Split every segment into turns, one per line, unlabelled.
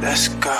Let's go.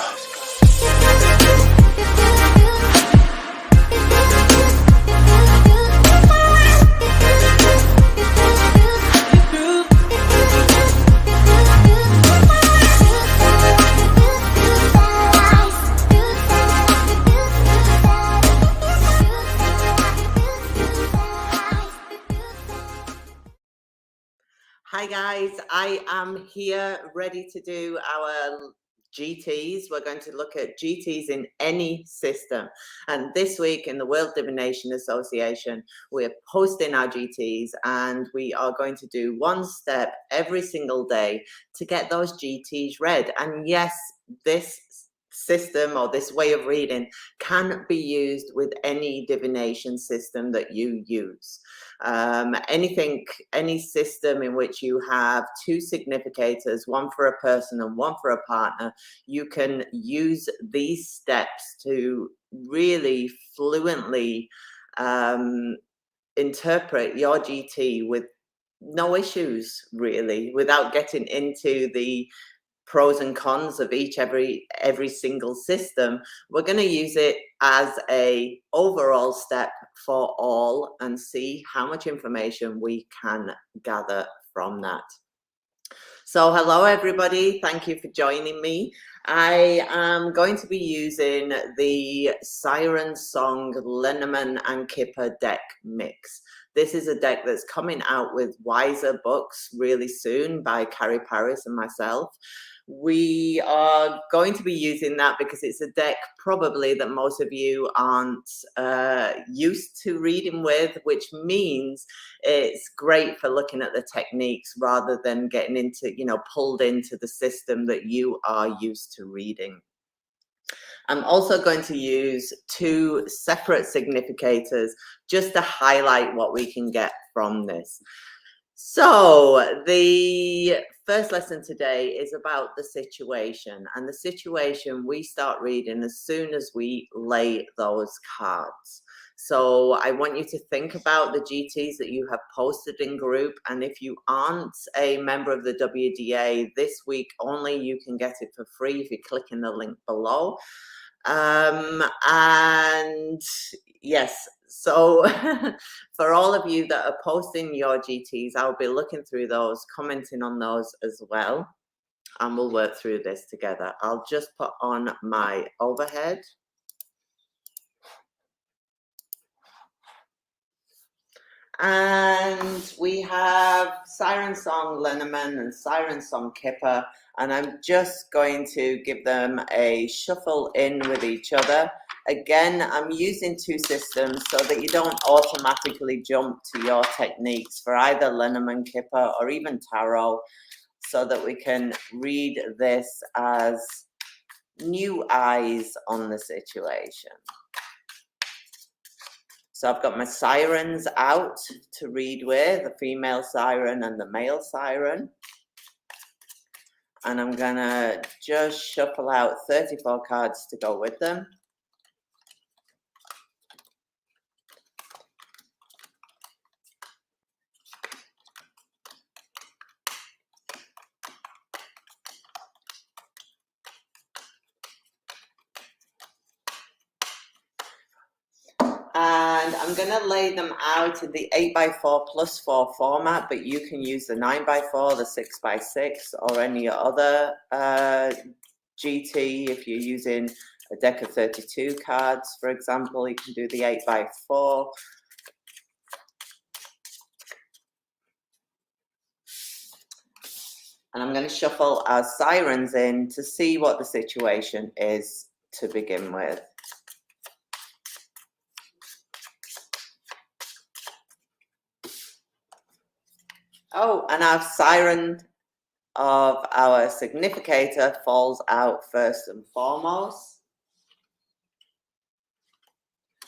Hi guys, I am here ready to do our GTs. We're going to look at GTs in any system. And this week in the World Divination Association, we're posting our GTs and we are going to do one step every single day to get those GTs read. And yes, this system or this way of reading can be used with any divination system that you use. Any system in which you have two significators, one for a person and one for a partner, you can use these steps to really fluently interpret your GT with no issues, really, without getting into the pros and cons of every single system. We're going to use it as a overall step for all and see how much information we can gather from that. So hello everybody, thank you for joining me. I am going to be using the Siren Song Lenormand and Kipper deck mix. This is a deck that's coming out with Wiser books really soon by Carrie Paris and myself. We are going to be using that because it's a deck probably that most of you aren't used to reading with, which means it's great for looking at the techniques rather than getting into, pulled into the system that you are used to reading. I'm also going to use two separate significators just to highlight what we can get from this. So the first lesson today is about the situation, and the situation we start reading as soon as we lay those cards. So I want you to think about the GTs that you have posted in group, and if you aren't a member of the WDA, this week only you can get it for free if you click in the link below. And yes, so for all of you that are posting your GTs, I'll be looking through those, commenting on those as well, and we'll work through this together. I'll just put on my overhead. And we have Siren Song Lenormand and Siren Song Kipper, and I'm just going to give them a shuffle in with each other. Again, I'm using two systems so that you don't automatically jump to your techniques for either Lenormand, Kipper, or even tarot, so that we can read this as new eyes on the situation. So I've got my sirens out to read with, the female siren and the male siren. And I'm gonna just shuffle out 34 cards to go with them. And I'm going to lay them out in the 8x4+4 format, but you can use the 9x4, the 6x6, or any other GT. If you're using a deck of 32 cards, for example, you can do the 8x4. And I'm going to shuffle our sirens in to see what the situation is to begin with. Oh, and our siren of our significator falls out first and foremost.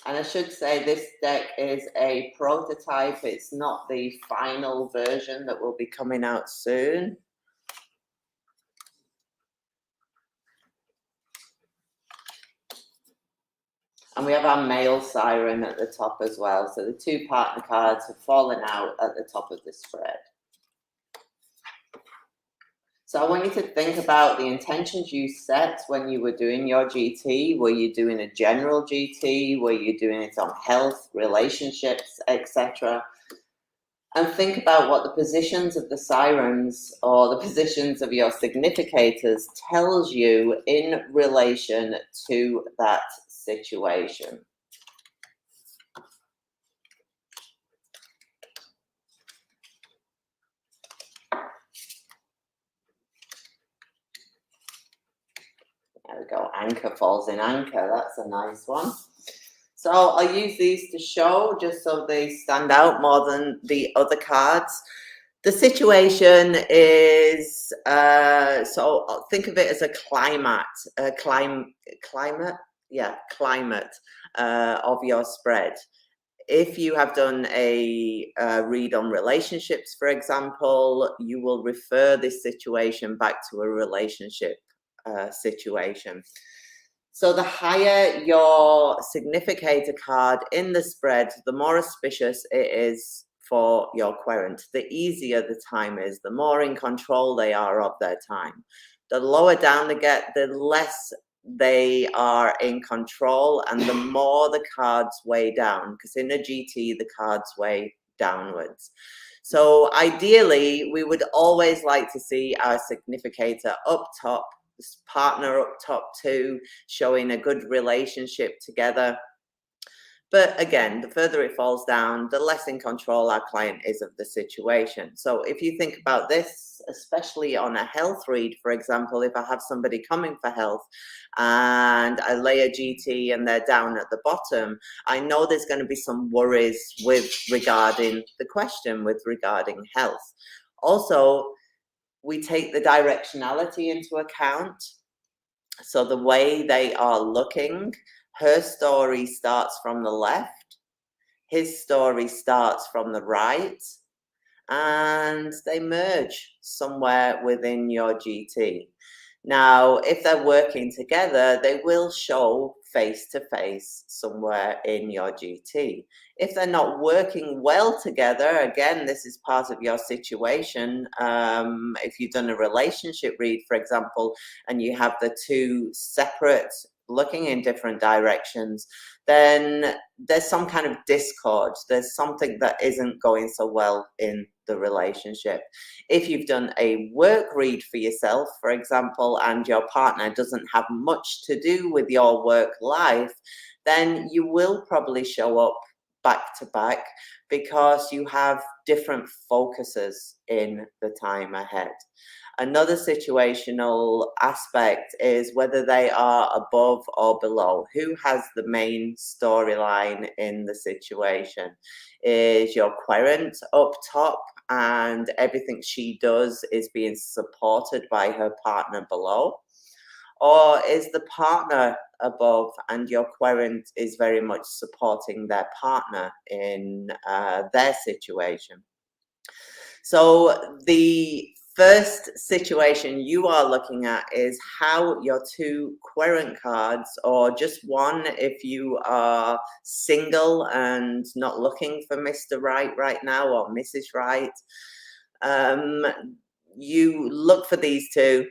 And I should say this deck is a prototype. It's not the final version that will be coming out soon. And we have our male siren at the top as well. So the 2 partner cards have fallen out at the top of the spread. So I want you to think about the intentions you set when you were doing your GT. Were you doing a general GT? Were you doing it on health, relationships, etc.? And think about what the positions of the sirens or the positions of your significators tells you in relation to that situation. There we go, anchor falls in anchor, that's a nice one. So I'll use these to show just so they stand out more than the other cards. The situation is, so think of it as a climate of your spread. If you have done a read on relationships, for example, you will refer this situation back to a relationship situation. So the higher your significator card in the spread, the more auspicious it is for your querent. The easier the time is, the more in control they are of their time. The lower down they get, the less they are in control and the more the cards weigh down, because in a GT the cards weigh downwards. So ideally we would always like to see our significator up top, this partner up top too, showing a good relationship together. But again, the further it falls down, the less in control our client is of the situation. So if you think about this, especially on a health read, for example, if I have somebody coming for health and I lay a GT and they're down at the bottom, I know there's going to be some worries regarding the question, regarding health. Also, we take the directionality into account. So the way they are looking, her story starts from the left, his story starts from the right, and they merge somewhere within your GT. Now, if they're working together, they will show face to face somewhere in your GT. If they're not working well together, again, this is part of your situation. If you've done a relationship read, for example, and you have the 2 separate looking in different directions, then there's some kind of discord. There's something that isn't going so well in the relationship. If you've done a work read for yourself, for example, and your partner doesn't have much to do with your work life, then you will probably show up back to back because you have different focuses in the time ahead. Another situational aspect is whether they are above or below. Who has the main storyline in the situation? Is your querent up top and everything she does is being supported by her partner below? Or is the partner above and your querent is very much supporting their partner in their situation? So the first situation you are looking at is how your 2 querent cards, or just one if you are single and not looking for Mr. Right now or Mrs. Right, you look for these 2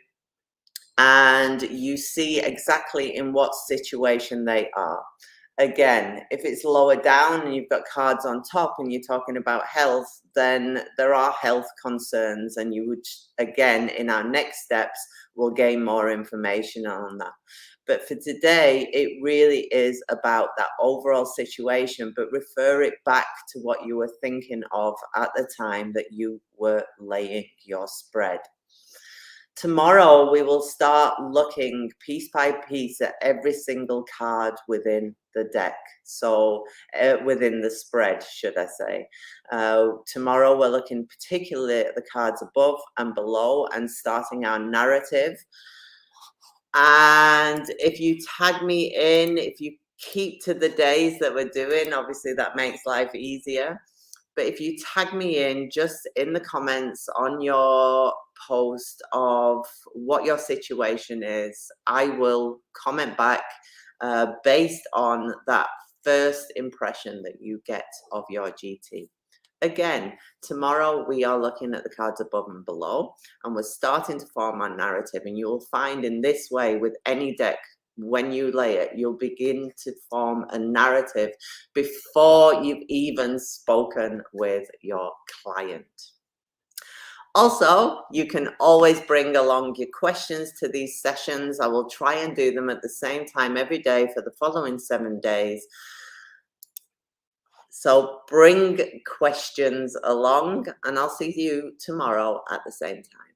and you see exactly in what situation they are. Again, if it's lower down and you've got cards on top and you're talking about health, then there are health concerns, and you would, again, in our next steps, we'll gain more information on that. But for today, it really is about that overall situation, but refer it back to what you were thinking of at the time that you were laying your spread. Tomorrow, we will start looking piece by piece at every single card within the deck. So within the spread, should I say. Tomorrow, we're looking particularly at the cards above and below and starting our narrative. And if you tag me in, if you keep to the days that we're doing, obviously that makes life easier. But if you tag me in just in the comments on your post of what your situation is, I will comment back based on that first impression that you get of your GT. Again, tomorrow we are looking at the cards above and below, and we're starting to form our narrative. And you will find in this way with any deck, when you lay it, you'll begin to form a narrative before you've even spoken with your client. Also, you can always bring along your questions to these sessions. I will try and do them at the same time every day for the following 7 days. So bring questions along, and I'll see you tomorrow at the same time.